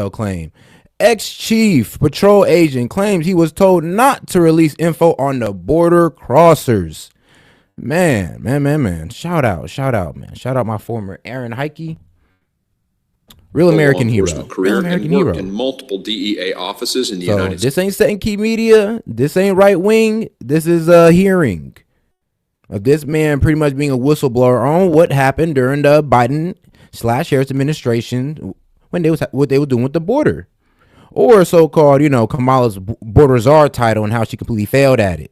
claim. Ex-chief patrol agent claims he was told not to release info on the border crossers. Man. Shout out, man. Shout out my former Aaron Heike. Real American hero. Career and worked in multiple DEA offices in the United States. This ain't setting key media. This ain't right wing. This is a hearing of this man pretty much being a whistleblower on what happened during the Biden/Harris administration when what they were doing with the border, or so-called, Kamala's border czar title and how she completely failed at it.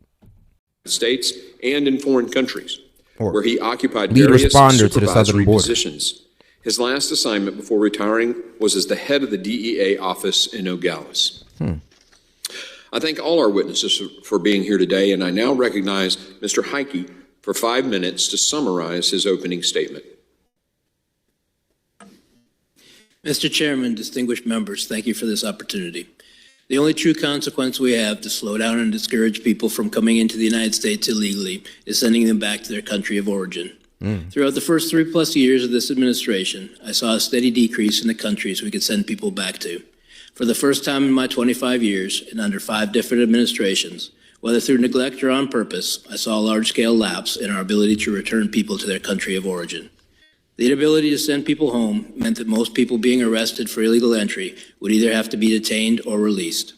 States and in foreign countries, where he occupied lead various responder to the southern border positions. His last assignment before retiring was as the head of the DEA office in Nogales. I thank all our witnesses for being here today, and I now recognize Mr. Heike for 5 minutes to summarize his opening statement. Mr. Chairman, distinguished members, thank you for this opportunity. The only true consequence we have to slow down and discourage people from coming into the United States illegally is sending them back to their country of origin. Throughout the first 3+ years of this administration, I saw a steady decrease in the countries we could send people back to. For the first time in my 25 years, and under 5 different administrations, whether through neglect or on purpose, I saw a large-scale lapse in our ability to return people to their country of origin. The inability to send people home meant that most people being arrested for illegal entry would either have to be detained or released.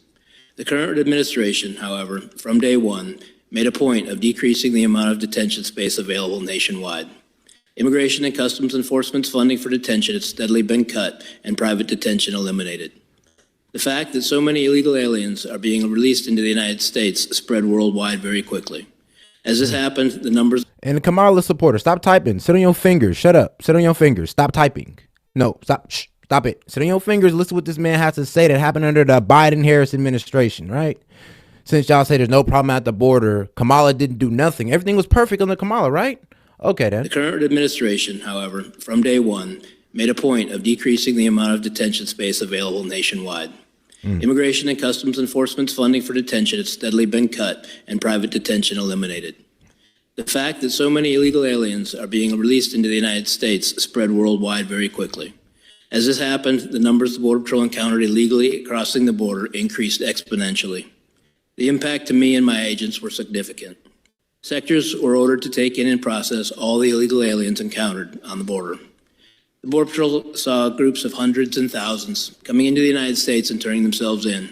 The current administration, however, from day one, made a point of decreasing the amount of detention space available nationwide. Immigration and Customs Enforcement's funding for detention has steadily been cut and private detention eliminated. The fact that so many illegal aliens are being released into the United States spread worldwide very quickly. As this happened, the numbers... And Kamala supporter, stop typing. Sit on your fingers. Shut up. Sit on your fingers. Stop typing. No, stop. Shh, stop it. Sit on your fingers. Listen to what this man has to say that happened under the Biden-Harris administration, right? Since y'all say there's no problem at the border, Kamala didn't do nothing. Everything was perfect under Kamala, right? Okay, then. The current administration, however, from day one, made a point of decreasing the amount of detention space available nationwide. Immigration and Customs Enforcement's funding for detention has steadily been cut and private detention eliminated. The fact that so many illegal aliens are being released into the United States spread worldwide very quickly. As this happened, the numbers the Border Patrol encountered illegally crossing the border increased exponentially. The impact to me and my agents were significant. Sectors were ordered to take in and process all the illegal aliens encountered on the border. The Border Patrol saw groups of hundreds and thousands coming into the United States and turning themselves in.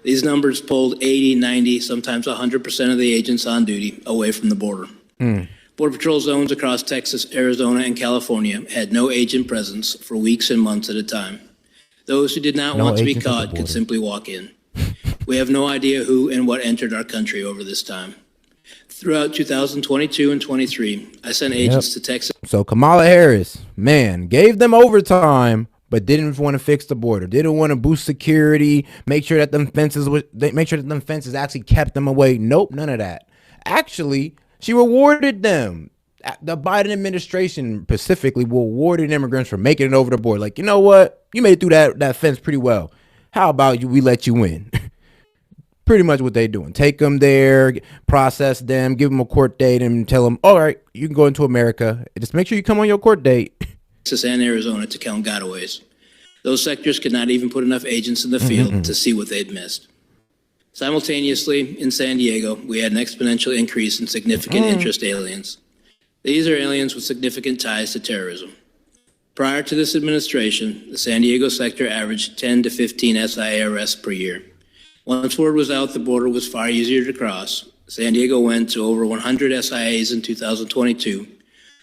These numbers pulled 80, 90, sometimes 100% of the agents on duty away from the border. Border Patrol zones across Texas, Arizona, and California had no agent presence for weeks and months at a time. Those who did not want to be caught could simply walk in. We have no idea who and what entered our country over this time. Throughout 2022 and 23, I sent agents to Texas. So Kamala Harris, man, gave them overtime, but didn't want to fix the border. Didn't want to boost security, make sure that them fences actually kept them away. Nope, none of that. Actually, she rewarded them. The Biden administration specifically rewarded immigrants for making it over the border. Like, you know what? You made it through that fence pretty well. How about we let you in? Pretty much what they're doing. Take them there, process them, give them a court date, and tell them, all right, you can go into America. Just make sure you come on your court date. Texas and Arizona to count gotaways. Those sectors could not even put enough agents in the field to see what they'd missed. Simultaneously, in San Diego, we had an exponential increase in significant interest aliens. These are aliens with significant ties to terrorism. Prior to this administration, the San Diego sector averaged 10 to 15 SIA arrests per year. Once word was out the border was far easier to cross, San Diego went to over 100 SIAs in 2022,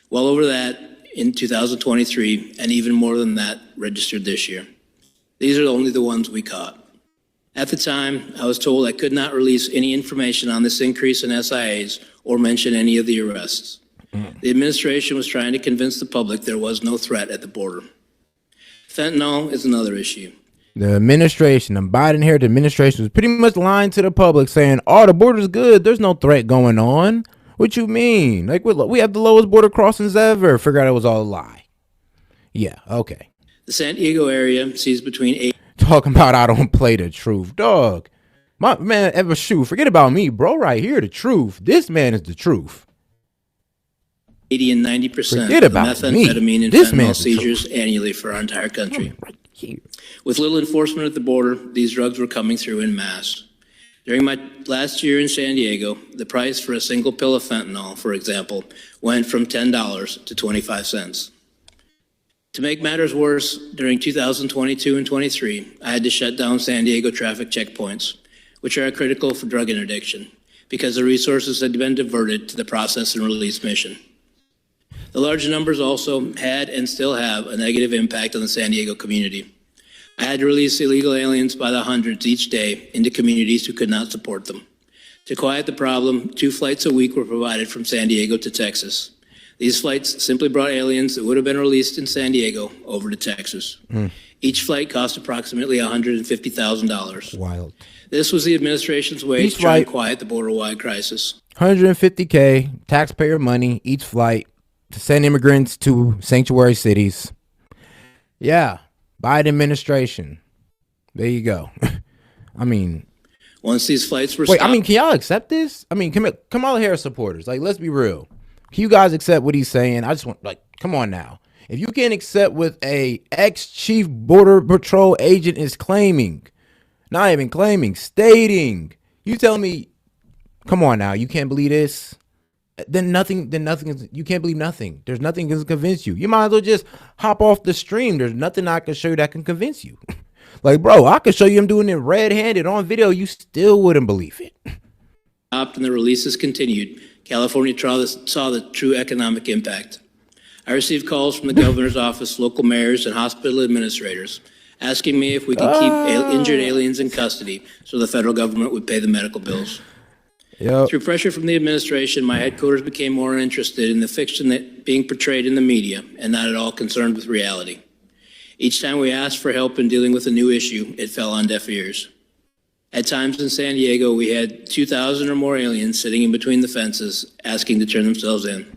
well over that in 2023, and even more than that registered this year. These are only the ones we caught. At the time, I was told I could not release any information on this increase in SIAs or mention any of the arrests. The administration was trying to convince the public there was no threat at the border. Fentanyl is another issue. The administration, the Biden-Harris administration, was pretty much lying to the public, saying, "Oh, the border's good. There's no threat going on." What you mean? Like, we have the lowest border crossings ever. Figure out it was all a lie. Yeah, okay. The San Diego area sees between 8. Talking about I don't play the truth, dog. My man, ever shoot? Forget about me, bro. Right here, the truth. This man is the truth. 80 and 90% Forget of about methamphetamine me. and This fentanyl man's the seizures truth. annually for our entire country. Right here. With little enforcement at the border, these drugs were coming through en masse. During my last year in San Diego, the price for a single pill of fentanyl, for example, went from $10 to 25 cents. To make matters worse, during 2022 and 23, I had to shut down San Diego traffic checkpoints, which are critical for drug interdiction, because the resources had been diverted to the process and release mission. The large numbers also had and still have a negative impact on the San Diego community. I had to release illegal aliens by the hundreds each day into communities who could not support them. To quiet the problem, 2 flights a week were provided from San Diego to Texas. These flights simply brought aliens that would have been released in San Diego over to Texas. Each flight cost approximately $150,000. Wild. This was the administration's way to try and quiet the border-wide crisis. $150K taxpayer money each flight to send immigrants to sanctuary cities. Yeah, Biden administration. There you go. I mean, once these flights were wait, stopped, can y'all accept this? I mean, Kamala Harris supporters, like, let's be real. Can you guys accept what he's saying? I just want, like, come on now. If you can't accept what a ex-chief border patrol agent is claiming, not even claiming, stating, you tell me, come on now, you can't believe this? Then nothing is, you can't believe nothing. There's nothing that can convince you. You might as well just hop off the stream. There's nothing I can show you that can convince you. Like, bro, I could show you him doing it red-handed on video. You still wouldn't believe it. and the releases continued, California saw the true economic impact. I received calls from the governor's office, local mayors, and hospital administrators asking me if we could keep injured aliens in custody so the federal government would pay the medical bills. Yep. Through pressure from the administration, my headquarters became more interested in the fiction that being portrayed in the media and not at all concerned with reality. Each time we asked for help in dealing with a new issue, it fell on deaf ears. At times in San Diego, we had 2,000 or more aliens sitting in between the fences asking to turn themselves in.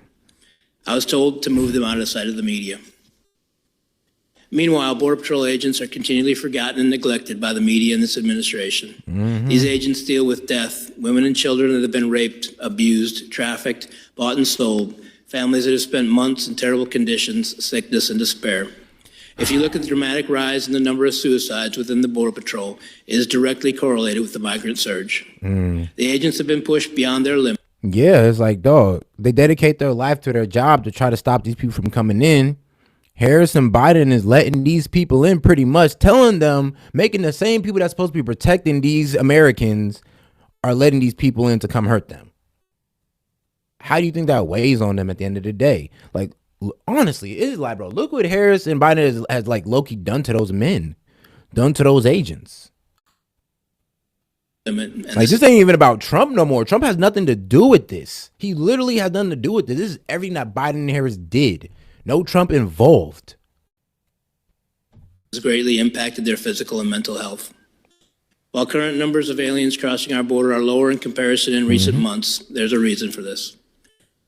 I was told to move them out of sight of the media. Meanwhile, Border Patrol agents are continually forgotten and neglected by the media and this administration. These agents deal with death, women and children that have been raped, abused, trafficked, bought and sold, families that have spent months in terrible conditions, sickness, and despair. If you look at the dramatic rise in the number of suicides within the Border Patrol, it is directly correlated with the migrant surge. The agents have been pushed beyond their limits. Yeah, it's like, dog, they dedicate their life to their job to try to stop these people from coming in. Harris and Biden is letting these people in pretty much, telling them, making the same people that's supposed to be protecting these Americans are letting these people in to come hurt them. How do you think that weighs on them at the end of the day? Like, honestly, it's like, bro, look what Harris and Biden has like low-key done to those men, done to those agents. Like, this ain't even about Trump no more. Trump has nothing to do with this. He literally has nothing to do with this. This is everything that Biden and Harris did. No Trump involved. Has greatly impacted their physical and mental health. While current numbers of aliens crossing our border are lower in comparison in recent months, there's a reason for this.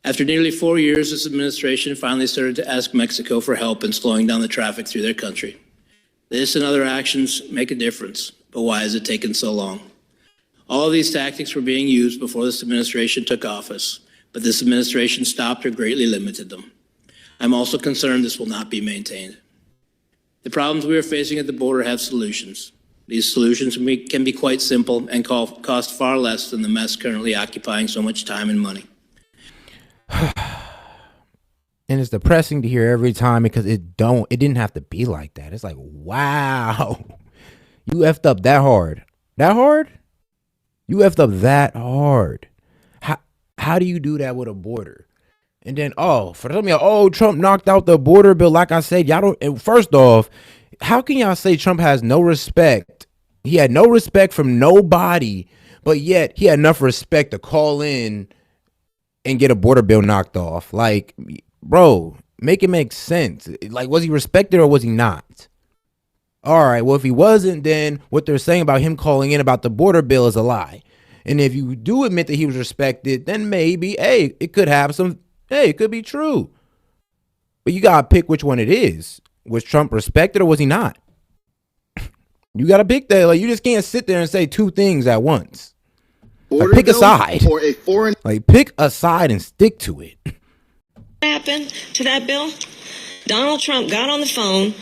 After nearly 4 years, this administration finally started to ask Mexico for help in slowing down the traffic through their country. This and other actions make a difference, but why has it taken so long? All of these tactics were being used before this administration took office, but this administration stopped or greatly limited them. I'm also concerned this will not be maintained. The problems we are facing at the border have solutions. These solutions can be quite simple and cost far less than the mess currently occupying so much time and money. And it's depressing to hear every time because it didn't have to be like that. It's like, wow, you effed up that hard. That hard? You effed up that hard. How do you do that with a border? And then, Trump knocked out the border bill. Like I said, y'all don't, first off, how can y'all say Trump has no respect? He had no respect from nobody, but yet he had enough respect to call in and get a border bill knocked off. Like, bro, make it make sense. Like, was he respected or was he not? All right, well, if he wasn't, then what they're saying about him calling in about the border bill is a lie. And if you do admit that he was respected, then maybe, it could be true. But you got to pick which one it is. Was Trump respected or was he not? You got to pick that. Like, you just can't sit there and say two things at once. Like, pick a side. Or a foreign. Like, pick a side and stick to it. What happened to that bill? Donald Trump got on the phone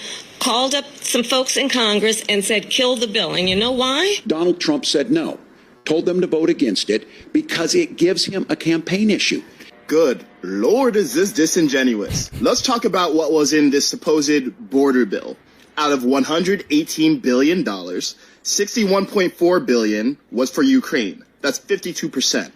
called up some folks in Congress and said, kill the bill. And you know why? Donald Trump said no, told them to vote against it because it gives him a campaign issue. Good Lord, is this disingenuous? Let's talk about what was in this supposed border bill. Out of $118 billion, $61.4 billion was for Ukraine. That's 52%.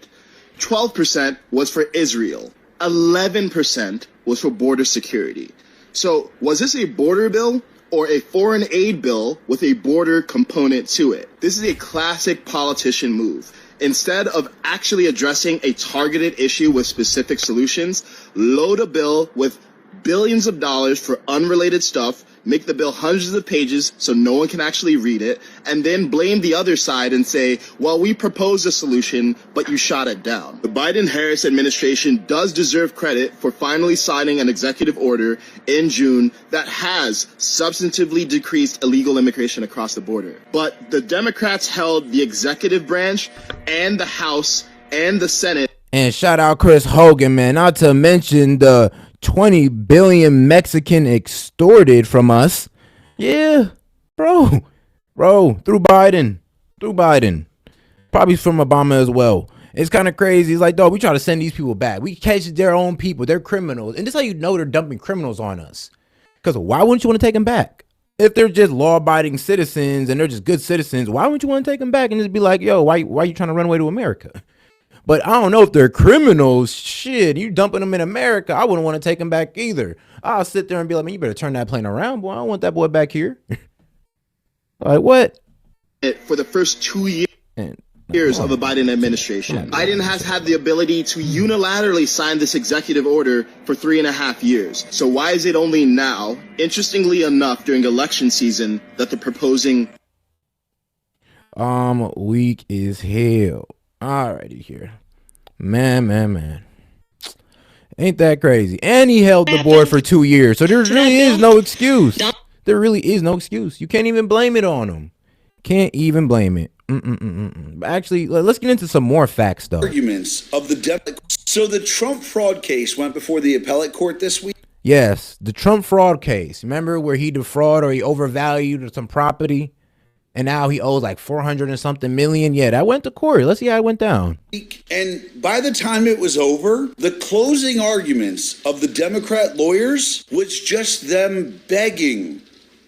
12% was for Israel. 11% was for border security. So was this a border bill or a foreign aid bill with a border component to it? This is a classic politician move. Instead of actually addressing a targeted issue with specific solutions, load a bill with billions of dollars for unrelated stuff, make the bill hundreds of pages so no one can actually read it, and then blame the other side and say, well, we proposed a solution, but you shot it down. The Biden-Harris administration does deserve credit for finally signing an executive order in June that has substantively decreased illegal immigration across the border. But the Democrats held the executive branch and the House and the Senate. And shout out Chris Hogan, man, not to mention the 20 billion Mexican extorted from us. Yeah, bro, through Biden, probably from Obama as well. It's kind of crazy. It's like, dog, we try to send these people back. We catch their own people. They're criminals. And this is how you know they're dumping criminals on us. Because why wouldn't you want to take them back? If they're just law-abiding citizens and they're just good citizens, why wouldn't you want to take them back and just be like, yo, why are you trying to run away to America? But I don't know if they're criminals. Shit, you dumping them in America. I wouldn't want to take them back either. I'll sit there and be like, man, you better turn that plane around, boy. I don't want that boy back here. Like, what? For the first 2 years of the Biden administration, Biden has had the ability to unilaterally sign this executive order for 3.5 years. So why is it only now, interestingly enough, during election season, that they're proposing? Weak as hell. Alrighty here. Man. Ain't that crazy? And he held the board for 2 years. So there really is no excuse. There really is no excuse. You can't even blame it on him. Can't even blame it. Actually, let's get into some more facts, though. Arguments of the So the Trump fraud case went before the appellate court this week? Yes, the Trump fraud case. Remember where he defrauded or he overvalued some property? And now he owes like 400 and something million. Yeah, that went to court. Let's see how it went down. And by the time it was over, the closing arguments of the Democrat lawyers was just them begging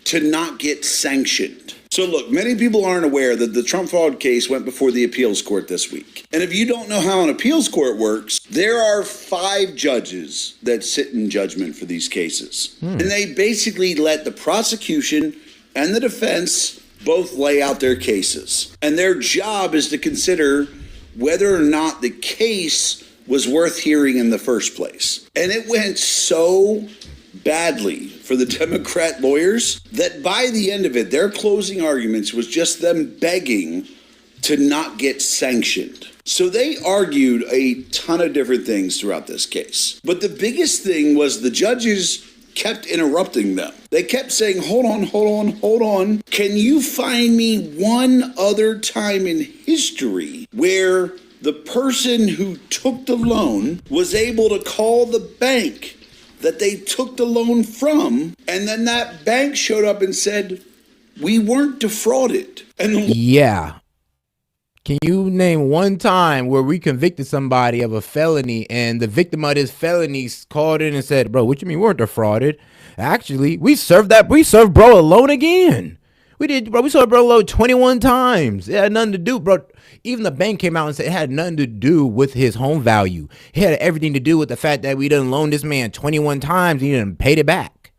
to not get sanctioned. So look, many people aren't aware that the Trump fraud case went before the appeals court this week. And if you don't know how an appeals court works, there are 5 judges that sit in judgment for these cases. And they basically let the prosecution and the defense both lay out their cases. And their job is to consider whether or not the case was worth hearing in the first place. And it went so badly for the Democrat lawyers that by the end of it, their closing arguments was just them begging to not get sanctioned. So they argued a ton of different things throughout this case. But the biggest thing was the judges kept interrupting them. They kept saying, hold on. Can you find me one other time in history where the person who took the loan was able to call the bank that they took the loan from, and then that bank showed up and said, we weren't defrauded? And yeah. Can you name one time where we convicted somebody of a felony and the victim of this felony called in and said, bro, what you mean we weren't defrauded? Actually, we served bro a loan again. We did, bro. We served bro a loan 21 times. It had nothing to do, bro. Even the bank came out and said it had nothing to do with his home value. It had everything to do with the fact that we done loaned this man 21 times and he done paid it back.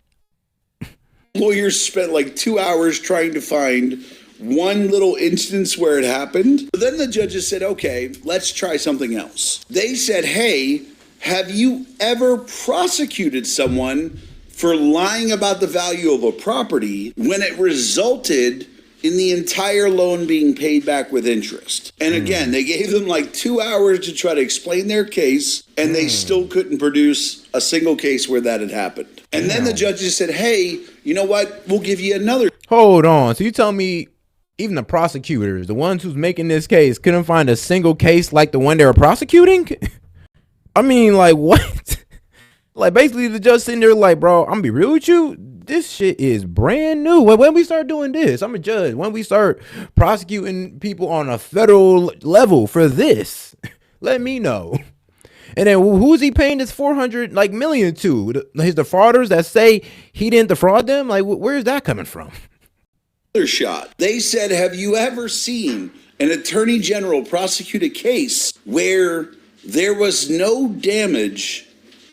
Lawyers spent like 2 hours trying to find one little instance where it happened. But then the judges said, okay, let's try something else. They said, hey, have you ever prosecuted someone for lying about the value of a property when it resulted in the entire loan being paid back with interest? And again, they gave them like 2 hours to try to explain their case, and they still couldn't produce a single case where that had happened. And then the judges said, hey, you know what? We'll give you another. Hold on. So you tell me even the prosecutors, the ones who's making this case, couldn't find a single case like the one they were prosecuting? I mean, like, what? Like, basically, the judge sitting there like, bro, I'm gonna be real with you. This shit is brand new. When we start doing this, I'm a judge. When we start prosecuting people on a federal level for this, let me know. And then who's he paying this 400 million to? His defrauders that say he didn't defraud them? Like, where's that coming from? Shot. They said, have you ever seen an attorney general prosecute a case where there was no damage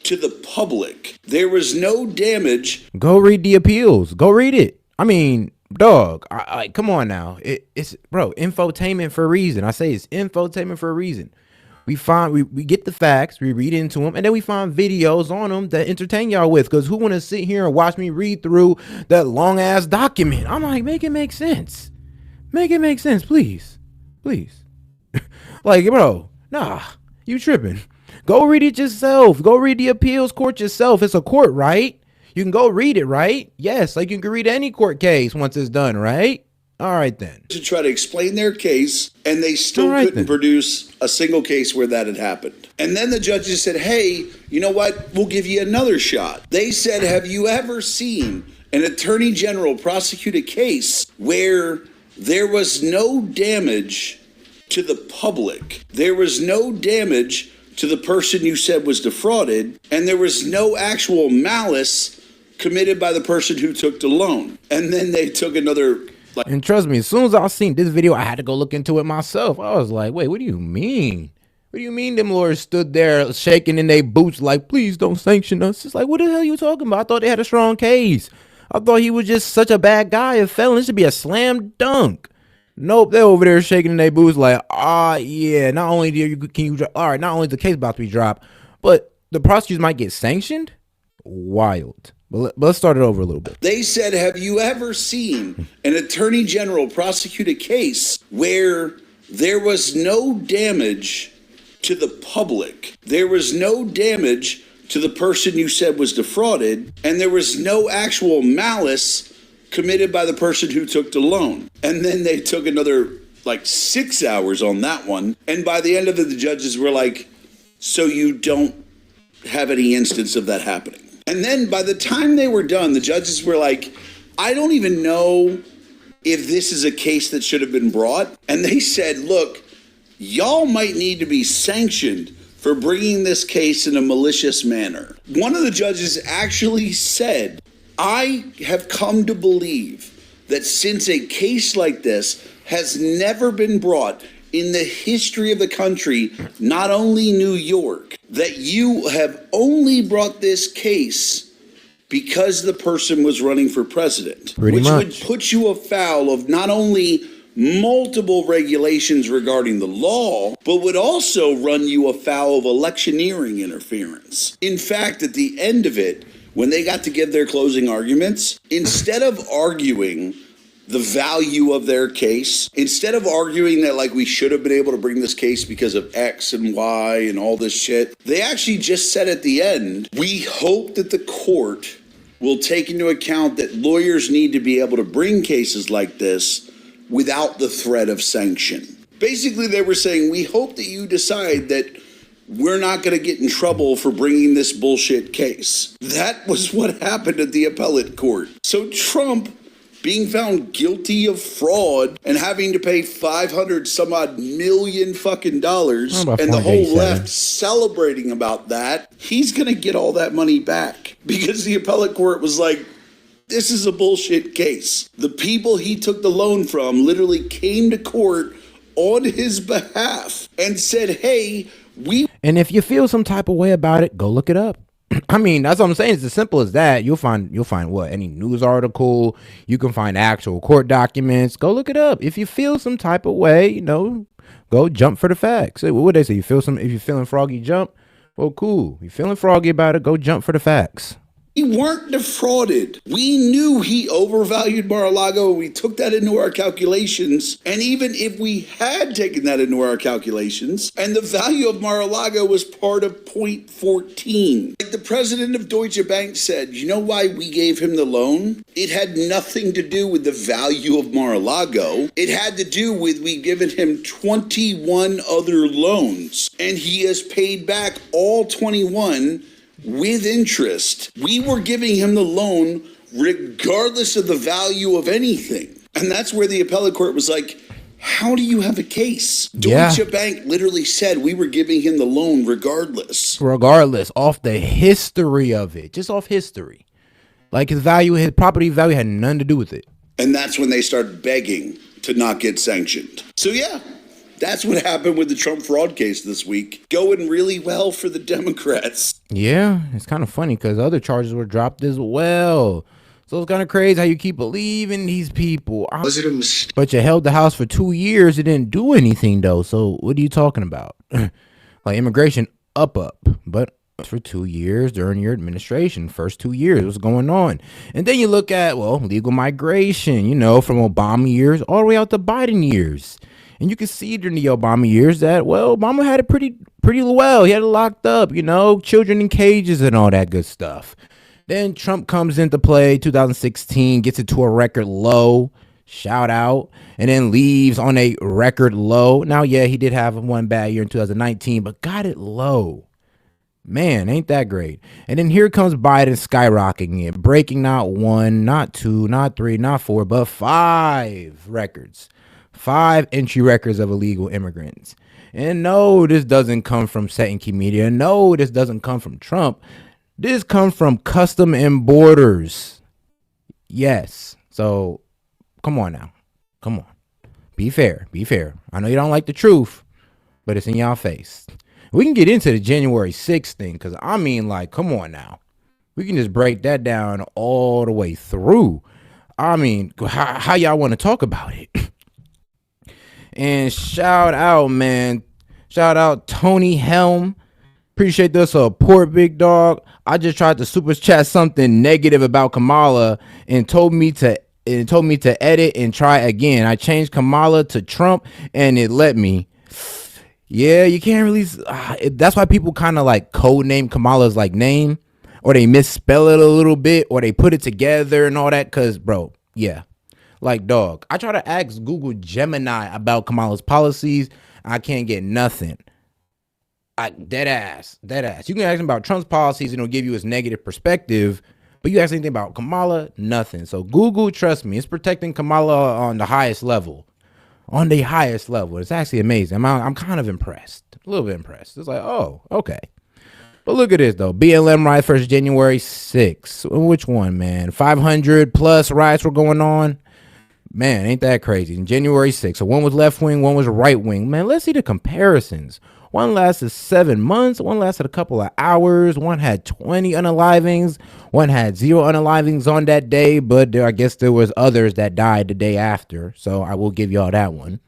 to the public? There was no damage. Go read the appeals. Go read it. I mean, dog, I come on now. It's infotainment for a reason. I say it's infotainment for a reason. We get the facts, we read into them, and then we find videos on them that entertain y'all with. Because who want to sit here and watch me read through that long ass document? I'm like, make it make sense. Make it make sense, please. Please. Like, bro, nah, you tripping. Go read it yourself. Go read the appeals court yourself. It's a court, right? You can go read it, right? Yes, like you can read any court case once it's done, right? All right, then. To try to explain their case, and they still couldn't produce a single case where that had happened. And then the judges said, hey, you know what? We'll give you another shot. They said, have you ever seen an attorney general prosecute a case where there was no damage to the public? There was no damage to the person you said was defrauded, and there was no actual malice committed by the person who took the loan. And then they took another... And trust me, as soon as I seen this video, I had to go look into it myself. I was like, wait, what do you mean? What do you mean them lawyers stood there shaking in their boots like, please don't sanction us? It's like, what the hell are you talking about? I thought they had a strong case. I thought he was just such a bad guy, a felon. It should be a slam dunk. Nope, they're over there shaking in their boots like, yeah, not only not only is the case about to be dropped, but the prosecutors might get sanctioned? Wild. But let's start it over a little bit. They said, have you ever seen an attorney general prosecute a case where there was no damage to the public? There was no damage to the person you said was defrauded, and there was no actual malice committed by the person who took the loan. And then they took another 6 hours on that one. And by the end of it, the judges were like, so you don't have any instance of that happening. And then by the time they were done, the judges were like, I don't even know if this is a case that should have been brought. And they said, look, y'all might need to be sanctioned for bringing this case in a malicious manner. One of the judges actually said, I have come to believe that since a case like this has never been brought in the history of the country, not only New York, that you have only brought this case because the person was running for president, which would put you afoul of not only multiple regulations regarding the law, but would also run you afoul of electioneering interference. In fact, at the end of it, when they got to give their closing arguments, instead of arguing the value of their case, instead of arguing that we should have been able to bring this case because of X and Y and all this shit, they actually just said at the end, we hope that the court will take into account that lawyers need to be able to bring cases like this without the threat of sanction. Basically, they were saying, we hope that you decide that we're not going to get in trouble for bringing this bullshit case. That was what happened at the appellate court. So Trump, being found guilty of fraud and having to pay $500 some odd million fucking dollars, and the whole left celebrating about that, he's going to get all that money back because the appellate court was like, this is a bullshit case. The people he took the loan from literally came to court on his behalf and said, hey, and if you feel some type of way about it, go look it up. I mean, that's what I'm saying. It's as simple as that. You'll find what? Any news article. You can find actual court documents. Go look it up. If you feel some type of way, go jump for the facts. What would they say? If you're feeling froggy, jump. Well, cool. You're feeling froggy about it, go jump for the facts. We weren't defrauded. We knew he overvalued Mar-a-Lago. We took that into our calculations. And even if we had taken that into our calculations, and the value of Mar-a-Lago was part of 0.14. Like the president of Deutsche Bank said, you know why we gave him the loan? It had nothing to do with the value of Mar-a-Lago. It had to do with we given him 21 other loans. And he has paid back all 21 with interest. We were giving him the loan regardless of the value of anything. And that's where the appellate court was like, how do you have a case? Yeah. Deutsche Bank literally said we were giving him the loan regardless. Regardless, off the history of it, just off history. Like his property value had nothing to do with it. And that's when they started begging to not get sanctioned. So yeah, that's what happened with the Trump fraud case this week. Going really well for the Democrats. Yeah, it's kind of funny because other charges were dropped as well. So it's kind of crazy how you keep believing these people. But you held the House for 2 years. It didn't do anything, though. So what are you talking about? Like immigration up. But for 2 years during your administration, first 2 years, what's going on? And then you look at, legal migration, from Obama years all the way out to Biden years. And you can see during the Obama years that, Obama had it pretty well. He had it locked up, children in cages and all that good stuff. Then Trump comes into play, 2016, gets it to a record low, shout out, and then leaves on a record low. Now, yeah, he did have one bad year in 2019, but got it low. Man, ain't that great. And then here comes Biden skyrocketing it, breaking not 1, not 2, not 3, not 4, but 5 records. 5 entry records of illegal immigrants. And no, this doesn't come from S.E.T and media. No, this doesn't come from Trump. This comes from Custom and Borders. Yes. So, come on now. Come on. Be fair. Be fair. I know you don't like the truth, but it's in y'all face. We can get into the January 6th thing because, come on now. We can just break that down all the way through. How y'all want to talk about it? And shout out, man. Shout out Tony Helm. Appreciate the support, big dog. I just tried to super chat something negative about Kamala and told me to edit and try again. I changed Kamala to Trump and it let me. Yeah, you can't really. That's why people kind of like code name Kamala's name, or they misspell it a little bit, or they put it together and all that. Cause bro, yeah, dog. I try to ask Google Gemini about Kamala's policies. I can't get nothing. Dead ass. You can ask him about Trump's policies and it'll give you his negative perspective, but you ask anything about Kamala, nothing. So Google, trust me, it's protecting Kamala on the highest level. It's actually amazing. I'm kind of impressed, a little bit impressed. It's like, oh, okay. But look at this though. BLM riots first January 6th. Which one, man? 500 plus riots were going on. Man, ain't that crazy? In January 6th. So one was left wing, one was right wing. Man, let's see the comparisons. One lasted 7 months. One lasted a couple of hours. One had 20 unalivings. One had 0 unalivings on that day. But I guess there was others that died the day after. So I will give y'all that one.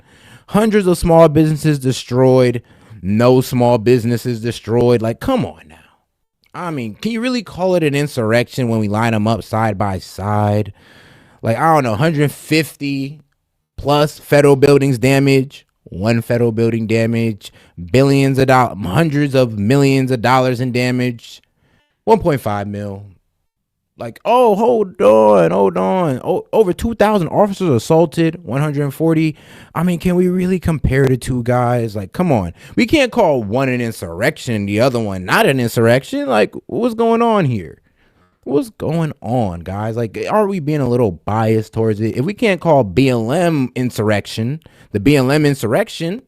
Hundreds of small businesses destroyed. No small businesses destroyed. Come on now. Can you really call it an insurrection when we line them up side by side? I don't know, 150 plus federal buildings damaged. One federal building damage, billions of dollars, hundreds of millions of dollars in damage, 1.5 mil. Hold on. Over 2,000 officers assaulted, 140. Can we really compare the two guys? Come on. We can't call one an insurrection, the other one not an insurrection. What's going on here? What's going on, guys? Are we being a little biased towards it? If we can't call BLM insurrection the BLM insurrection,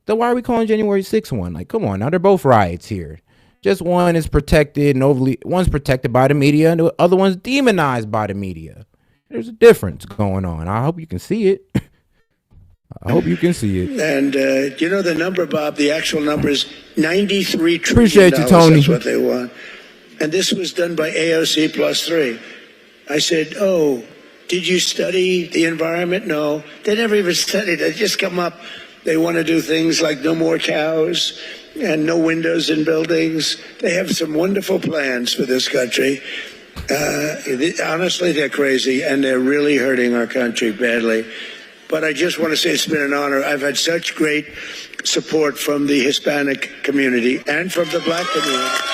then why are we calling January 6th one? Come on, now they're both riots here. Just one is protected and one's protected by the media and the other one's demonized by the media. There's a difference going on. I hope you can see it. And the number, Bob, the actual number is $93 trillion. Appreciate you, Tony. That's what they want. And this was done by AOC +3. I said, oh, did you study the environment? No, they never even studied. They just come up. They want to do things like no more cows and no windows in buildings. They have some wonderful plans for this country. Honestly, they're crazy, and they're really hurting our country badly. But I just want to say it's been an honor. I've had such great support from the Hispanic community and from the Black community.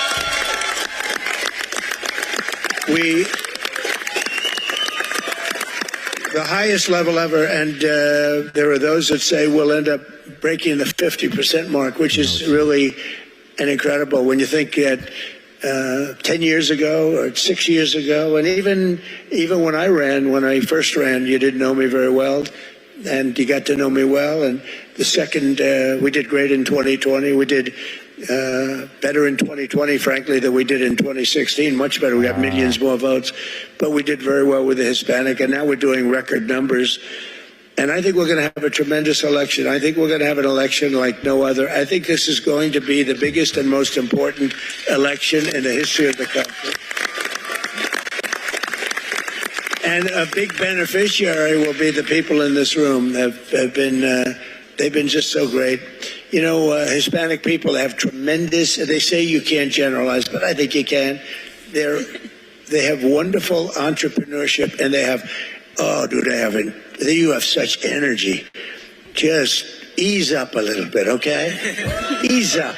The highest level ever, and there are those that say we'll end up breaking the 50% mark, which is really an incredible when you think that 10 years ago or 6 years ago. And even when I first ran, you didn't know me very well. And you got to know me well. And the second, we did great in 2020. We did better in 2020, frankly, than we did in 2016. Much better. We got millions more votes. But we did very well with the Hispanic. And now we're doing record numbers. And I think we're going to have a tremendous election. I think we're going to have an election like no other. I think this is going to be the biggest and most important election in the history of the country. And a big beneficiary will be the people in this room. They've been just so great. You know, Hispanic people have tremendous, they say you can't generalize, but I think you can. They have wonderful entrepreneurship, and they have, you have such energy. Just ease up a little bit, okay? Ease up.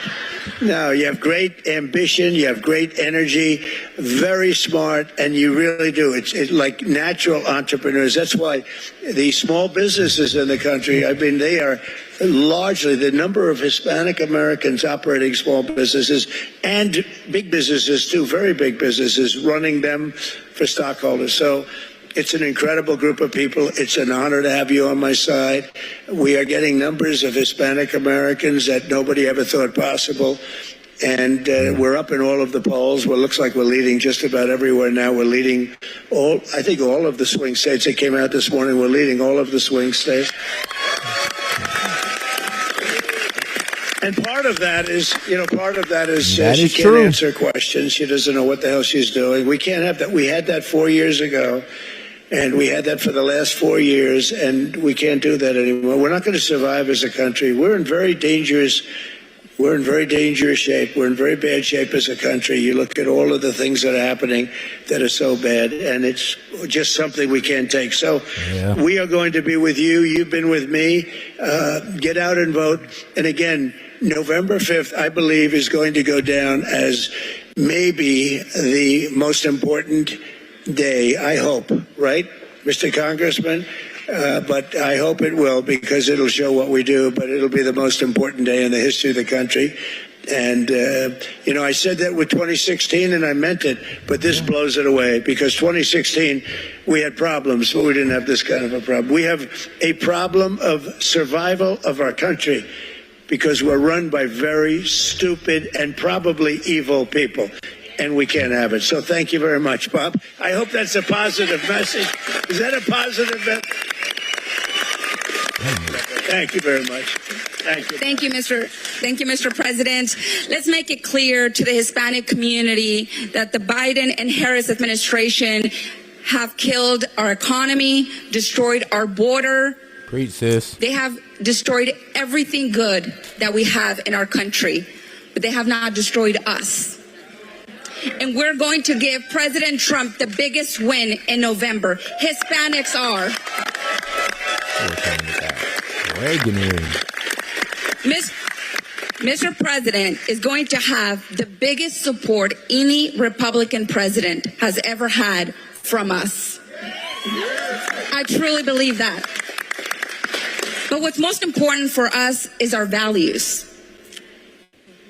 No, you have great ambition, you have great energy, very smart, and you really do. It's like natural entrepreneurs. That's why the small businesses in the country, I mean, they are largely the number of Hispanic Americans operating small businesses and big businesses too, very big businesses, running them for stockholders. So it's an incredible group of people. It's an honor to have you on my side. We are getting numbers of Hispanic Americans that nobody ever thought possible. And we're up in all of the polls. Well, it looks like we're leading just about everywhere now. We're leading I think all of the swing states that came out this morning. We're leading all of the swing states. And part of that is she can't answer questions. She doesn't know what the hell she's doing. We can't have that. We had that 4 years ago. And we had that for the last 4 years, and we can't do that anymore. We're not going to survive as a country. We're in very dangerous shape. We're in very bad shape as a country. You look at all of the things that are happening that are so bad, and it's just something we can't take. So we are going to be with you. You've been with me. Get out and vote. And again, November 5th, I believe, is going to go down as maybe the most important day, I hope, right, Mr. Congressman? But I hope it will, because it'll show what we do, but it'll be the most important day in the history of the country. And, I said that with 2016, and I meant it, but this blows it away, because 2016, we had problems, but we didn't have this kind of a problem. We have a problem of survival of our country, because we're run by very stupid and probably evil people. And we can't have it. So thank you very much, Bob. I hope that's a positive message. Is that a positive message? Thank you very much. Thank you. Thank you, Mr. President. Let's make it clear to the Hispanic community that the Biden and Harris administration have killed our economy, destroyed our border. Preach, sis. They have destroyed everything good that we have in our country, but they have not destroyed us. And we're going to give President Trump the biggest win in November. Hispanics are. Mr. President is going to have the biggest support any Republican president has ever had from us. I truly believe that. But what's most important for us is our values.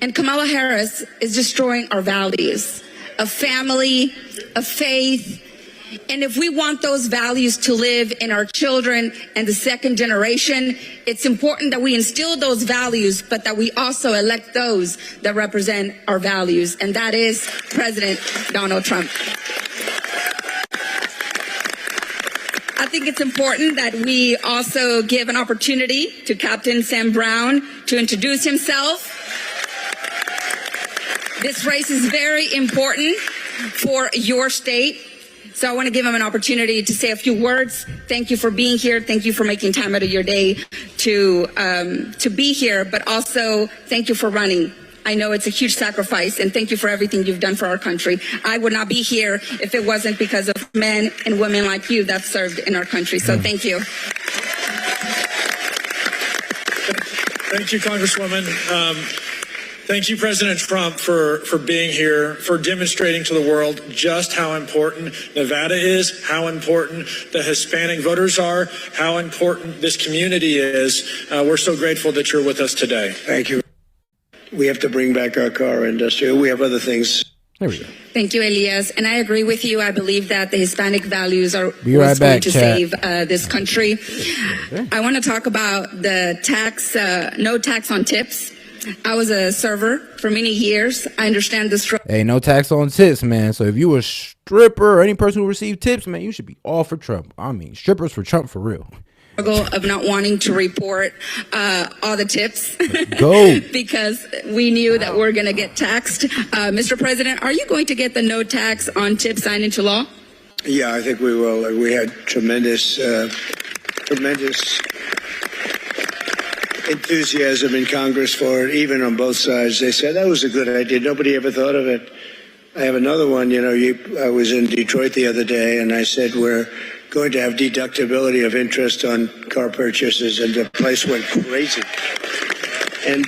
And Kamala Harris is destroying our values of family, of faith. And if we want those values to live in our children and the second generation, it's important that we instill those values, but that we also elect those that represent our values. And that is President Donald Trump. I think it's important that we also give an opportunity to Captain Sam Brown to introduce himself. This race is very important for your state, so I want to give him an opportunity to say a few words. Thank you for being here. Thank you for making time out of your day to be here, but also thank you for running. I know it's a huge sacrifice, and thank you for everything you've done for our country. I would not be here if it wasn't because of men and women like you that served in our country, so thank you. Thank you, Congresswoman. Thank you, President Trump, for being here, for demonstrating to the world just how important Nevada is, how important the Hispanic voters are, how important this community is. We're so grateful that you're with us today. Thank you. We have to bring back our car industry. We have other things. There we go. Thank you, Elias. And I agree with you. I believe that the Hispanic values are Be right what's back, going to chat. save this country. I want to talk about the tax, no tax on tips. I was a server for many years. I understand the struggle. Hey, no tax on tips, man. So if you a stripper or any person who receive tips, man, you should be all for Trump. I mean, strippers for Trump for real. Of not wanting to report all the tips. Go. Because we knew that we're going to get taxed. Mr. President, are you going to get the no tax on tips signed into law? Yeah, I think we will. We had tremendous enthusiasm in Congress for it, even on both sides. They said that was a good idea. Nobody ever thought of it. I have another one. I was in Detroit the other day, and I said we're going to have deductibility of interest on car purchases, and the place went crazy. And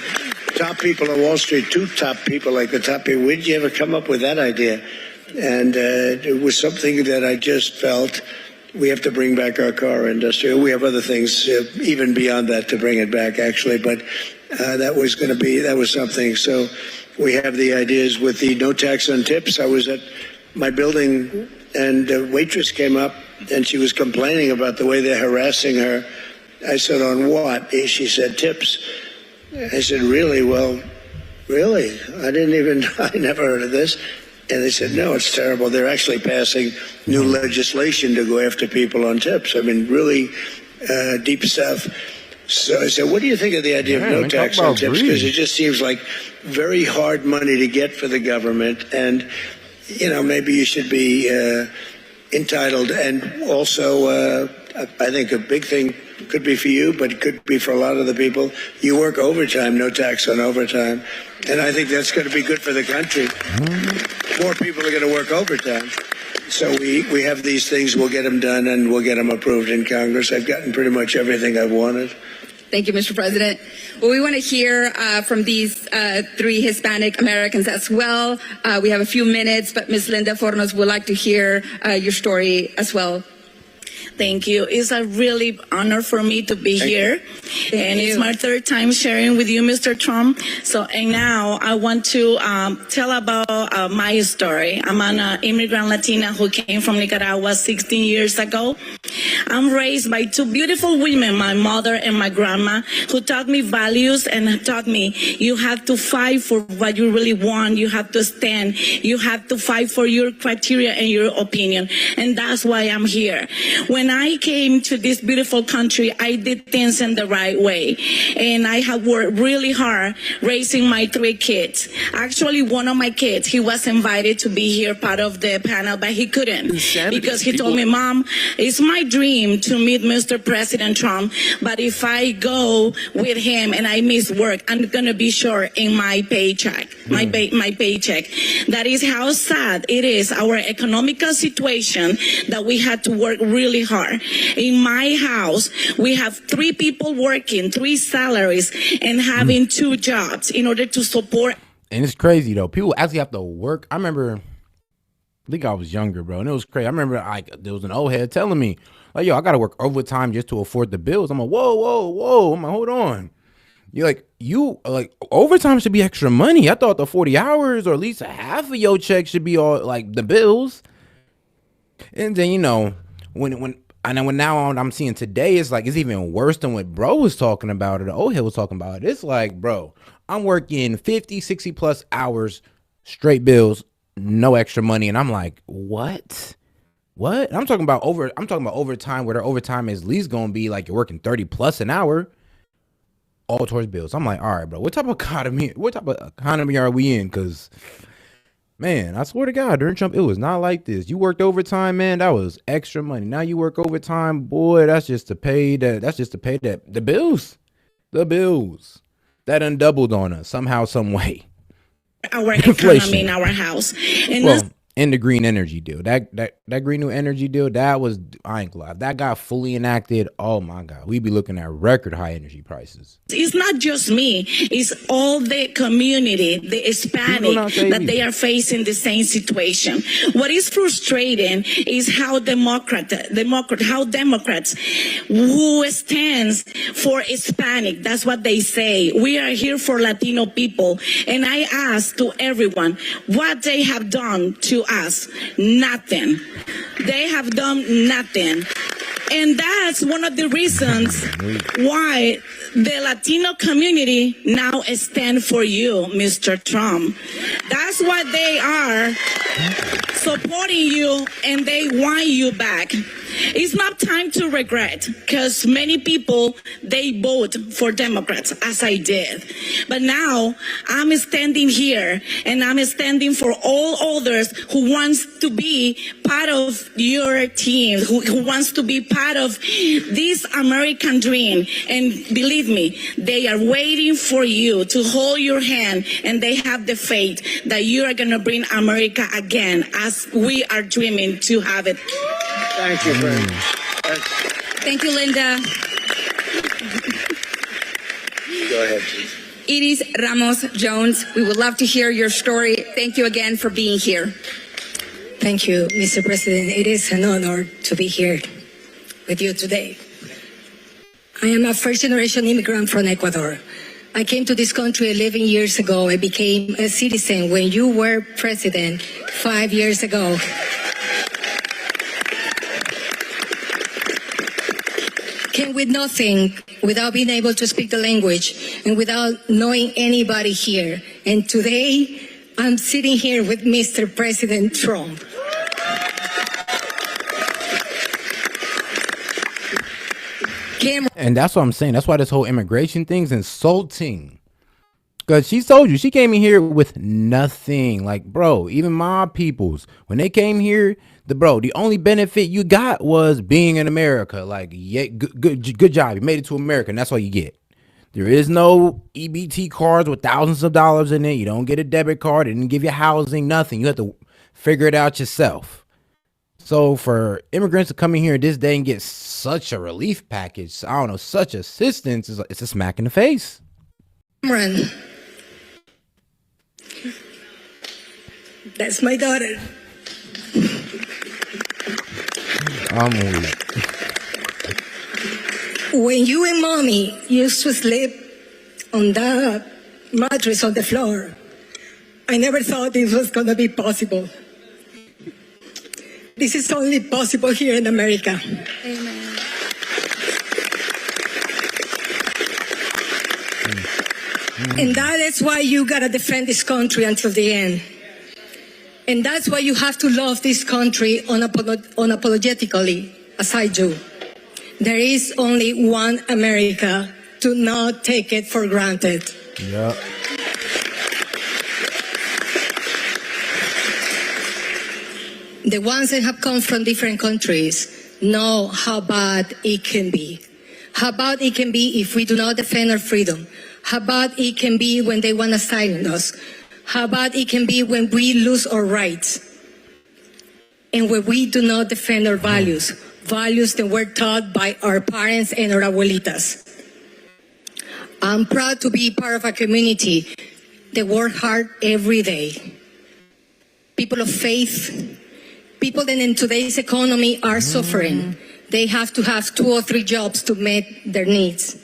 top people on Wall Street, two top people, like the top people, when did you ever come up with that idea? And it was something that I just felt we have to bring back our car industry. We have other things even beyond that to bring it back, actually, but that was something. So we have the ideas with the no tax on tips. I was at my building, and a waitress came up, and she was complaining about the way they're harassing her. I said, on what? She said, tips. I said, really? Well, really? I never heard of this. And they said, no, it's terrible. They're actually passing new legislation to go after people on tips. I mean, really deep stuff. So I said, what do you think of the idea of no tax on tips? Because it just seems like very hard money to get for the government. And, maybe you should be entitled. And also, I think a big thing could be for you, but it could be for a lot of the people. You work overtime, no tax on overtime. And I think that's going to be good for the country. More people are going to work overtime. So we have these things. We'll get them done, and we'll get them approved in Congress. I've gotten pretty much everything I've wanted. Thank you, Mr. President. Well, we want to hear from these three Hispanic Americans as well. We have a few minutes, but Ms. Linda Fornos would like to hear your story as well. Thank you. It's a really honor for me to be here. And it's my third time sharing with you, Mr. Trump. And now I want to tell about my story. I'm an immigrant Latina who came from Nicaragua 16 years ago. I'm raised by two beautiful women, my mother and my grandma, who taught me values and taught me you have to fight for what you really want. You have to stand. You have to fight for your criteria and your opinion. And that's why I'm here. When I came to this beautiful country, I did things in the right way. And I have worked really hard raising my three kids. Actually, one of my kids, he was invited to be here, part of the panel, but he couldn't. Because he told me, Mom, it's my dream to meet Mr. President Trump, but if I go with him and I miss work, I'm going to be short in my paycheck, my paycheck. That is how sad it is, our economical situation, that we had to work really hard. In my house, we have three people working, three salaries, and having two jobs in order to support. And it's crazy, though. People actually have to work. I remember, I think I was younger, bro, and it was crazy. I remember there was an old head telling me, like, yo, I got to work overtime just to afford the bills. I'm like, whoa. I'm like, hold on. You're like, overtime should be extra money. I thought the 40 hours or at least half of your check should be all, like, the bills. And then, when now I'm seeing today, it's like, it's even worse than what bro was talking about or the old head was talking about. It's like, bro, I'm working 50, 60 plus hours, straight bills, no extra money. And I'm like, what? And I'm talking about overtime, where their overtime is at least going to be like you're working 30 plus an hour, all towards bills. I'm like, all right, bro, what type of economy are we in? Because, man, I swear to God, during Trump, it was not like this. You worked overtime, man, that was extra money. Now you work overtime, boy, that's just to pay the bills. The bills. That done doubled on us somehow, some way. Our economy in our house. And And the green energy deal, that green new energy deal, that was, I ain't gonna lie, if that got fully enacted, oh my God, we'd be looking at record high energy prices. It's not just me, it's all the community, the Hispanic, that they are facing the same situation. What is frustrating is how Democrats who stands for Hispanic, that's what they say. We are here for Latino people. And I ask to everyone what they have done to us. Nothing. They have done nothing. And that's one of the reasons why the Latino community now stand for you, Mr. Trump. That's why they are supporting you and they want you back. It's not time to regret, because many people, they vote for Democrats, as I did. But now I'm standing here and I'm standing for all others who wants to be part of your team, who wants to be part of this American dream. And believe me, they are waiting for you to hold your hand, and they have the faith that you are going to bring America again, as we are dreaming to have it. Thank you very much. Thank you, Linda. Go ahead, please. Iris Ramos Jones, we would love to hear your story. Thank you again for being here. Thank you, Mr. President. It is an honor to be here with you today. I am a first-generation immigrant from Ecuador. I came to this country 11 years ago. I became a citizen when you were president 5 years ago. Came with nothing, without being able to speak the language, and without knowing anybody here. And today, I'm sitting here with Mr. President Trump. And that's what I'm saying. That's why this whole immigration thing's insulting. Because she told you, she came in here with nothing. Like, bro, even my peoples, when they came here, the only benefit you got was being in America. Like, yeah, good job. You made it to America, and that's all you get. There is no EBT cards with thousands of dollars in it. You don't get a debit card. It didn't give you housing, nothing. You have to figure it out yourself. So for immigrants to come in here this day and get such a relief package, I don't know, such assistance, it's a smack in the face. Cameron. That's my daughter. I'm weak. When you and mommy used to sleep on that mattress on the floor, I never thought this was going to be possible. This is only possible here in America. Amen. And that is why you got to defend this country until the end. And that's why you have to love this country unapologetically, as I do. There is only one America. Do not take it for granted. Yeah. The ones that have come from different countries know how bad it can be. How bad it can be if we do not defend our freedom. How bad it can be when they want to silence us. How bad it can be when we lose our rights. And when we do not defend our values. Values that were taught by our parents and our abuelitas. I'm proud to be part of a community that work hard every day. People of faith, people that in today's economy are suffering. They have to have 2 or 3 jobs to meet their needs.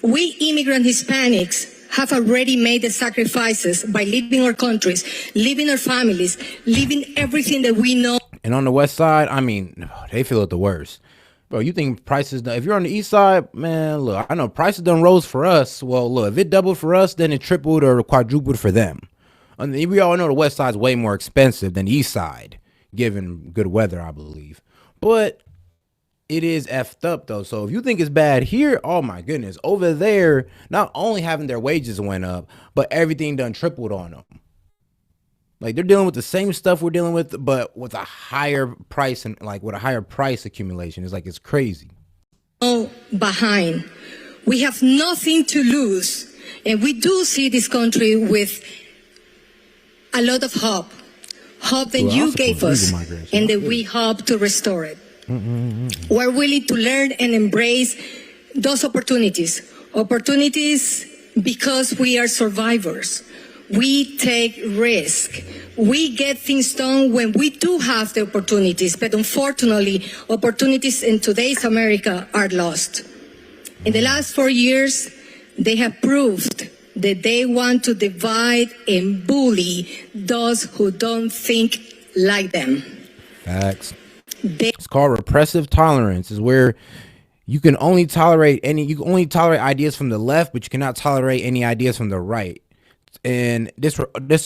We immigrant Hispanics have already made the sacrifices by leaving our countries, leaving our families, leaving everything that we know. And on the west side, I mean, they feel it the worst. Bro, you think prices, if you're on the east side, man, look, I know prices done rose for us. Well, look, if it doubled for us, then it tripled or quadrupled for them. And we all know the west side's way more expensive than the east side, given good weather, I believe. But it is effed up, though. So if you think it's bad here, oh, my goodness. Over there, not only having their wages went up, but everything done tripled on them. Like, they're dealing with the same stuff we're dealing with, but with a higher price and like with a higher price accumulation. It's like, it's crazy. Oh, behind. We have nothing to lose. And we do see this country with a lot of hope. hope that Well, I you suppose gave us, legal migration. and that we hope to restore it. We're willing to learn and embrace those opportunities because we are survivors. We take risk. We get things done when we do have the opportunities, but unfortunately, opportunities in today's America are lost. In the last 4 years, they have proved that they want to divide and bully those who don't think like them. Facts. It's called repressive tolerance. Is where you can only tolerate ideas from the left, but you cannot tolerate any ideas from the right. And this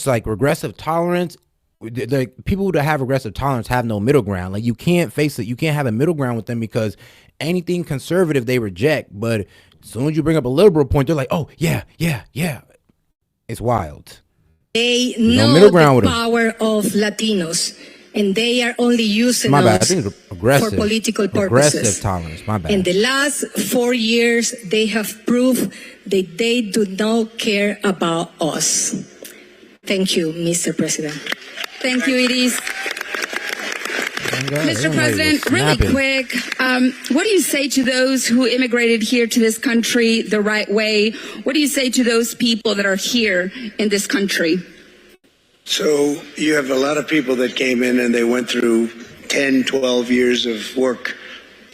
like regressive tolerance, the people that have regressive tolerance have no middle ground. Like you can't face it. You can't have a middle ground with them because anything conservative they reject. But as soon as you bring up a liberal point, they're like, oh yeah. It's wild. They know the power of Latinos, and they are only using us for political purposes. Regressive tolerance, my bad. In the last 4 years, they have proved that they do not care about us. Thank you, Mr. President. Thank you, Iris. Mr. President, really quick, what do you say to those who immigrated here to this country the right way? What do you say to those people that are here in this country? So you have a lot of people that came in and they went through 10, 12 years of work,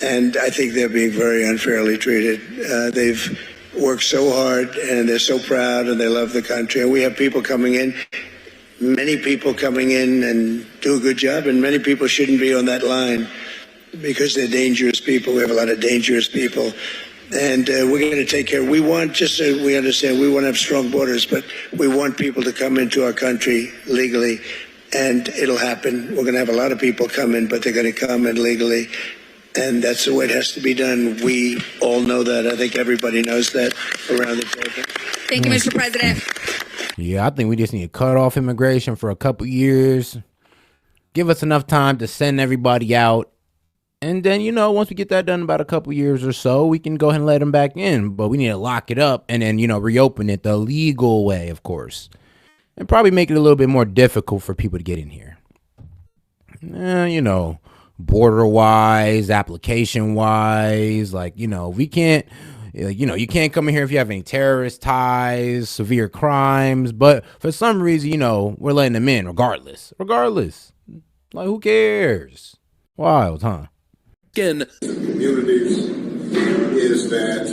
and I think they're being very unfairly treated. They've worked so hard and they're so proud and they love the country. And we have people coming in, many people coming in and do a good job, and many people shouldn't be on that line because they're dangerous people. We have a lot of dangerous people. And we're going to take care. We want, just so we understand, we want to have strong borders, but we want people to come into our country legally, and it'll happen. We're going to have a lot of people come in, but they're going to come in legally, and that's the way it has to be done. We all know that. I think everybody knows that around the table. Thank you, Mr. President. Yeah, I think we just need to cut off immigration for a couple years. Give us enough time to send everybody out. And then, once we get that done about a couple years or so, we can go ahead and let them back in. But we need to lock it up and then, reopen it the legal way, of course. And probably make it a little bit more difficult for people to get in here. Border-wise, application-wise. We can't, you can't come in here if you have any terrorist ties, severe crimes. But for some reason, we're letting them in regardless. Like, who cares? Wild, huh? Communities is that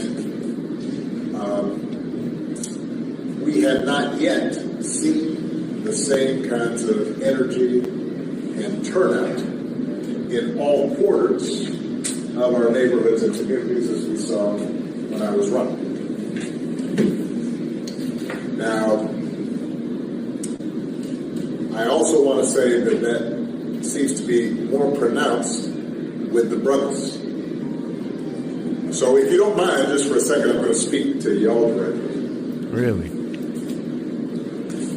we have not yet seen the same kinds of energy and turnout in all quarters of our neighborhoods and communities as we saw when I was running. Now, I also want to say that seems to be more pronounced with the brothers. So if you don't mind, just for a second, I'm going to speak to y'all directly. Really?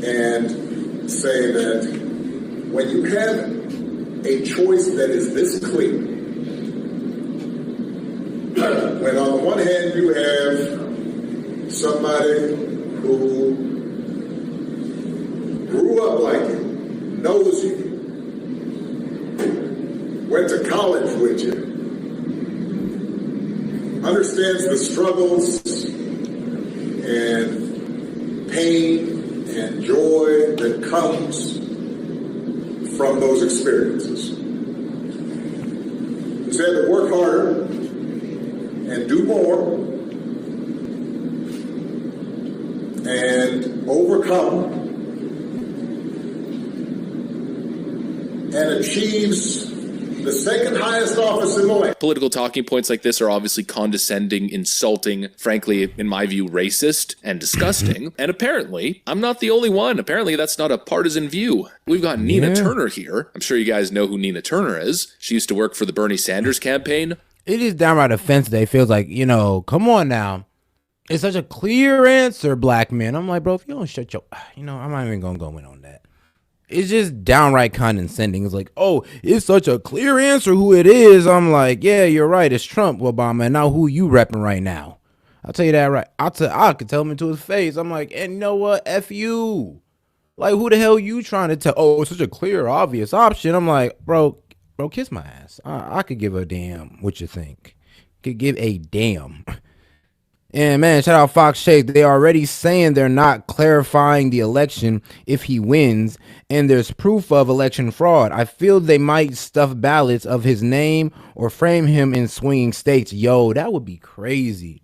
And say that when you have a choice that is this clear, when on the one hand you have somebody who grew up like you, knows you, went to college with you, understands the struggles and pain and joy that comes from those experiences. He said to work harder and do more and overcome and achieves the second highest office in the land. Political talking points like this are obviously condescending, insulting, frankly, in my view, racist and disgusting. And apparently, I'm not the only one. Apparently, that's not a partisan view. We've got Nina Turner here. I'm sure you guys know who Nina Turner is. She used to work for the Bernie Sanders campaign. It is downright offensive. It feels like, come on now. It's such a clear answer, black men. I'm like, bro, if you don't shut your, I'm not even going to go in on that. It's just downright condescending. It's like, oh, it's such a clear answer who it is. I'm like, yeah, you're right. It's Trump, Obama. And now who you repping right now? I'll tell you that right. I could tell him into his face. I'm like, and you know what? F you. Like, who the hell you trying to tell? Oh, it's such a clear, obvious option. I'm like, bro, kiss my ass. I could give a damn what you think. Could give a damn. And man, shout out Fox Shake. They already saying they're not clarifying the election if he wins, and there's proof of election fraud. I feel they might stuff ballots of his name or frame him in swinging states. Yo, that would be crazy.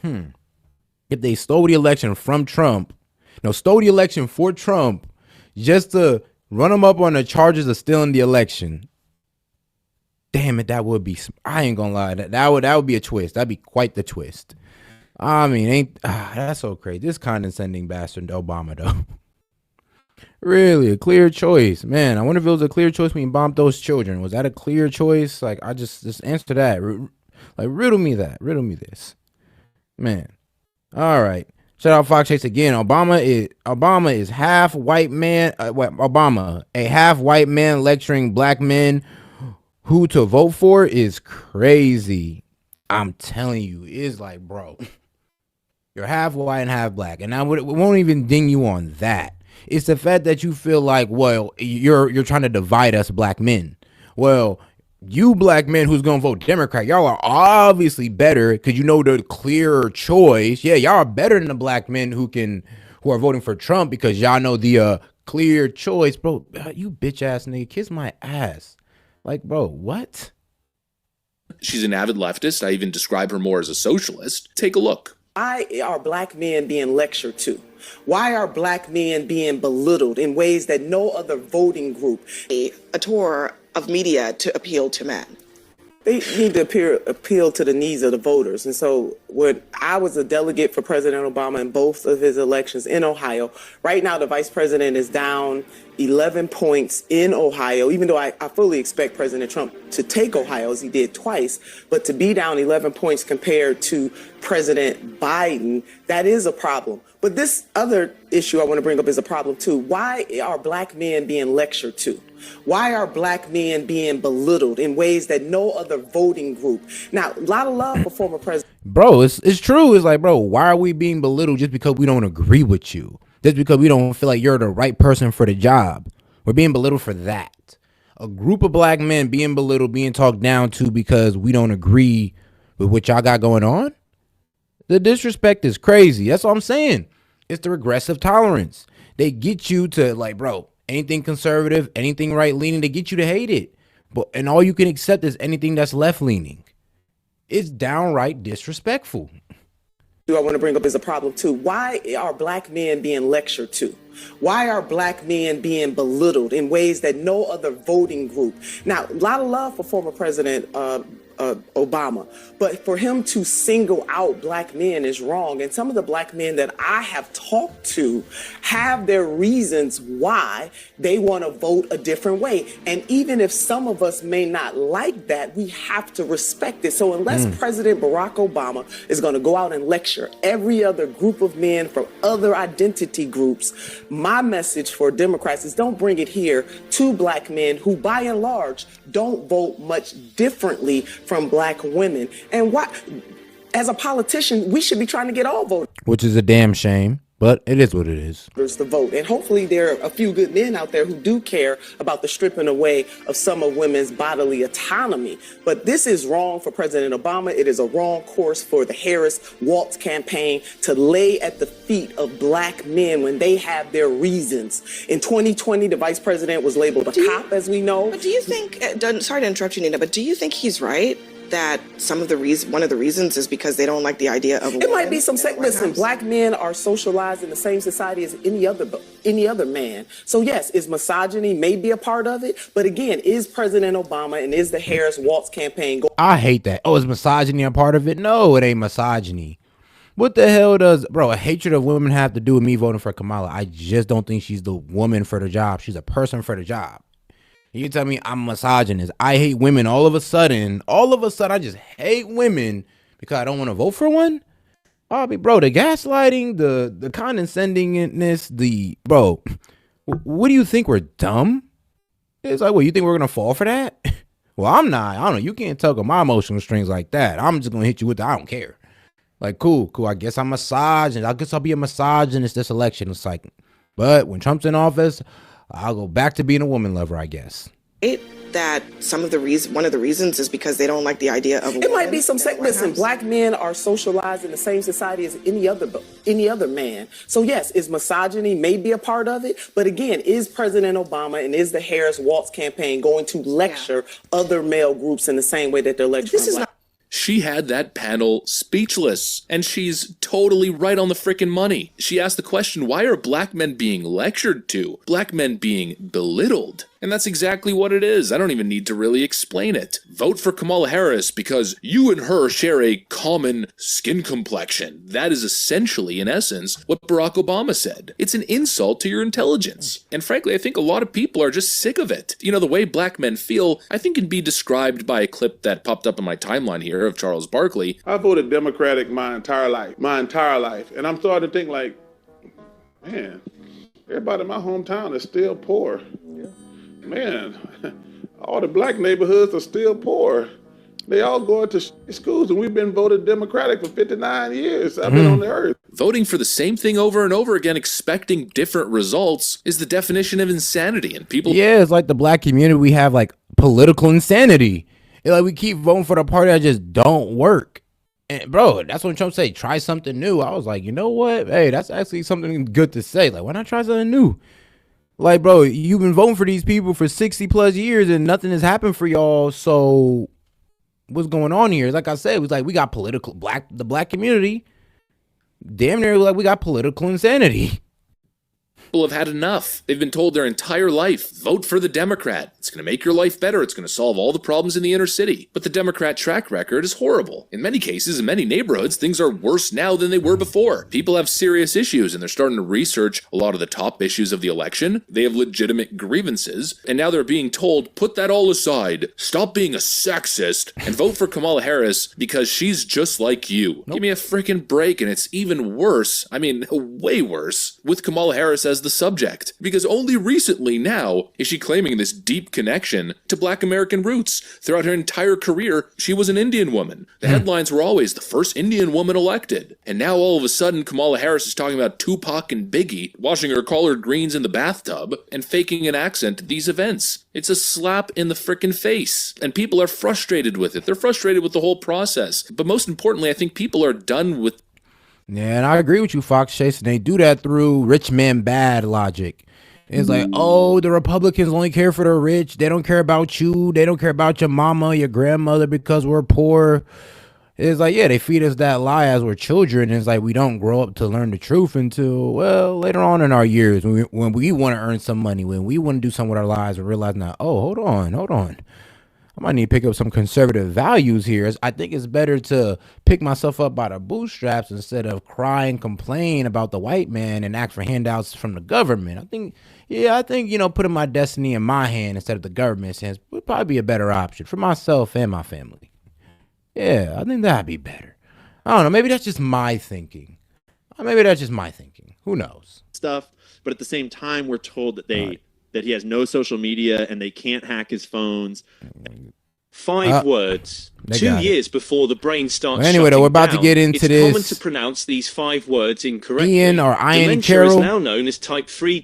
If they stole the election from Trump, stole the election for Trump just to run him up on the charges of stealing the election. Damn it, that would be. I ain't gonna lie, that would be a twist. That'd be quite the twist. I mean, that's so crazy. This condescending bastard Obama, though. Really, a clear choice, man. I wonder if it was a clear choice when he bombed those children. Was that a clear choice? Like, I just answer that. Like, riddle me this, man. All right. Shout out Fox Chase again. Obama is half white man. Obama, a half white man lecturing black men who to vote for is crazy. I'm telling you, it's like, bro, you're half white and half black, and I won't even ding you on that. It's the fact that you feel like, well, you're trying to divide us black men. Well, you black men who's gonna vote Democrat, y'all are obviously better because you know the clearer choice. Yeah, y'all are better than the black men who are voting for Trump because y'all know the clear choice, bro. You bitch ass nigga, kiss my ass. Like, bro, what? She's an avid leftist. I even describe her more as a socialist. Take a look. Why are black men being lectured to? Why are black men being belittled in ways that no other voting group? A tour of media to appeal to men. They need to appeal to the needs of the voters. And so when I was a delegate for President Obama in both of his elections in Ohio, right now the vice president is down 11 points in Ohio, even though I fully expect President Trump to take Ohio as he did twice, but to be down 11 points compared to President Biden, that is a problem. But this other issue I want to bring up is a problem too. Why are black men being lectured to? Why are black men being belittled in ways that no other voting group? Now, a lot of love for former president. Bro, it's true. It's like, bro, why are we being belittled just because we don't agree with you? Just because we don't feel like you're the right person for the job. We're being belittled for that. A group of black men being belittled, being talked down to because we don't agree with what y'all got going on. The disrespect is crazy. That's all I'm saying. It's the regressive tolerance. They get you to, like, bro, anything conservative, anything right leaning, they get you to hate it. And all you can accept is anything that's left leaning. It's downright disrespectful. I want to bring up is a problem too. Why are black men being lectured to? Why are black men being belittled in ways that no other voting group? Now, a lot of love for former President Obama, but for him to single out black men is wrong. And some of the black men that I have talked to have their reasons why they want to vote a different way. And even if some of us may not like that, we have to respect it. So unless President Barack Obama is going to go out and lecture every other group of men from other identity groups, my message for Democrats is don't bring it here to black men who, by and large, don't vote much differently from black women. And what, as a politician, we should be trying to get all voters. Which is a damn shame, but it is what it is. To vote. And hopefully there are a few good men out there who do care about the stripping away of some of women's bodily autonomy. But this is wrong for President Obama. It is a wrong course for the Harris-Walz campaign to lay at the feet of black men when they have their reasons. In 2020, the vice president was labeled a cop, as we know. But do you think, sorry to interrupt you, Nina, but do you think he's right that one of the reasons is because they don't like the idea of a woman? It might be some listen, black men are socialized in the same society as any other man. So yes, is misogyny maybe a part of it? But again, is President Obama and is the Harris-Walz campaign I hate that. Oh, is misogyny a part of it? No, it ain't misogyny. What the hell does, bro, a hatred of women have to do with me voting for Kamala? I just don't think she's the woman for the job. She's a person for the job. You tell me I'm misogynist. I hate women all of a sudden, I just hate women because I don't want to vote for one? I mean, bro, the gaslighting, the condescendingness, bro, what do you think, we're dumb? It's like, what, you think we're going to fall for that? Well, I'm not. I don't know. You can't tug on my emotional strings like that. I'm just going to hit you with the I don't care. Like, cool. I guess I'm misogynist. I guess I'll be a misogynist this election. It's like, But when Trump's in office, I'll go back to being a woman lover, I guess. That one of the reasons is because they don't like the idea of a woman. It might be some listen, black men are socialized in the same society as any other man. So yes, is misogyny may be a part of it, but again, is President Obama and is the Harris Waltz campaign going to lecture other male groups in the same way that they're lecturing She had that panel speechless, and she's totally right on the frickin' money. She asked the question, why are black men being lectured to? Black men being belittled? And that's exactly what it is. I don't even need to really explain it. Vote for Kamala Harris because you and her share a common skin complexion. That is essentially, in essence, what Barack Obama said. It's an insult to your intelligence. And frankly, I think a lot of people are just sick of it. You know, the way black men feel, I think can be described by a clip that popped up on my timeline here of Charles Barkley. I voted Democratic my entire life. And I'm starting to think like, man, everybody in my hometown is still poor. Man, all the black neighborhoods are still poor. They all go to schools, and we've been voted Democratic for 59 years. I've been on the earth. Voting for the same thing over and over again, expecting different results, is the definition of insanity. And people... Yeah, it's like the black community, we have like political insanity. It's like we keep voting for the party that just don't work. And bro, that's when Trump said, try something new. I was like, you know what? Hey, that's actually something good to say. Like, why not try something new? Like, bro, you've been voting for these people for 60 plus years and nothing has happened for y'all. So what's going on here? Like I said, it was like we got the black community. Damn near like we got political insanity. People have had enough. They've been told their entire life, vote for the Democrat. It's going to make your life better. It's going to solve all the problems in the inner city. But the Democrat track record is horrible. In many cases, in many neighborhoods, things are worse now than they were before. People have serious issues, and they're starting to research a lot of the top issues of the election. They have legitimate grievances, and now they're being told, put that all aside, stop being a sexist, and vote for Kamala Harris because she's just like you. Give me a freaking break, and it's even worse. I mean, way worse, with Kamala Harris as the subject, because only recently now is she claiming this deep connection to black American roots. Throughout her entire career, she was an Indian woman. The headlines were always the first Indian woman elected. And now all of a sudden, Kamala Harris is talking about Tupac and Biggie, washing her collard greens in the bathtub, and faking an accent at these events. It's a slap in the frickin' face. And people are frustrated with it. They're frustrated with the whole process. But most importantly, I think people are done with... Yeah, and I agree with you, Fox Chase. They do that through rich man bad logic. It's like, oh, the Republicans only care for the rich. They don't care about you. They don't care about your mama, your grandmother because we're poor. It's like, yeah, they feed us that lie as we're children. It's like we don't grow up to learn the truth until, well, later on in our years when we want to earn some money, when we want to do something with our lives and realize now, oh, hold on. I might need to pick up some conservative values here. I think it's better to pick myself up by the bootstraps instead of cry and complain about the white man and ask for handouts from the government. I think, you know, putting my destiny in my hand instead of the government's hands would probably be a better option for myself and my family. Yeah, I think that'd be better. I don't know. Maybe that's just my thinking. Who knows? Stuff, but at the same time, we're told that that he has no social media and they can't hack his phones. 5 words, 2 years before the brain starts anyway, though, we're about down, to get into it's this. common to pronounce these 5 words incorrectly. Ian or Ian Dementia Carroll. is now known as type 3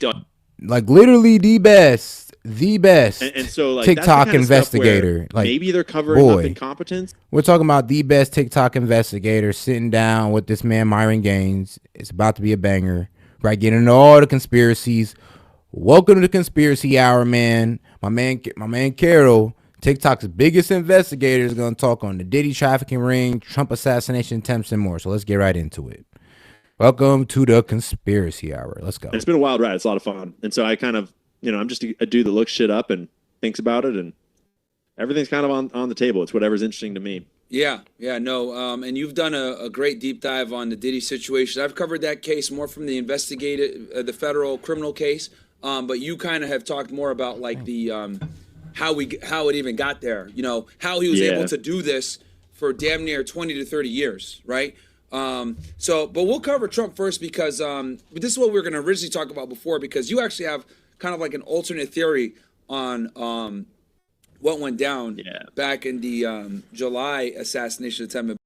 like literally the best and so, like, TikTok that's the kind investigator. Of like maybe they're covering up incompetence. We're talking about the best TikTok investigator sitting down with this man Myron Gaines. It's about to be a banger. Right, getting into all the conspiracies. Welcome to the Conspiracy Hour, man. My man Carol, TikTok's biggest investigator, is going to talk on the Diddy trafficking ring, Trump assassination attempts, and more. So let's get right into it. Welcome to the Conspiracy Hour. Let's go. And it's been a wild ride. It's a lot of fun. And so I kind of, you know, I'm just a dude that looks shit up and thinks about it, and everything's kind of on the table. It's whatever's interesting to me. And you've done a great deep dive on the Diddy situation. I've covered that case more from the the federal criminal case. But you kind of have talked more about like the how it even got there. You know, how he was able to do this for damn near 20 to 30 years, right? But we'll cover Trump first because this is what we were going to originally talk about before, because you actually have kind of like an alternate theory on what went down back in the July assassination attempt.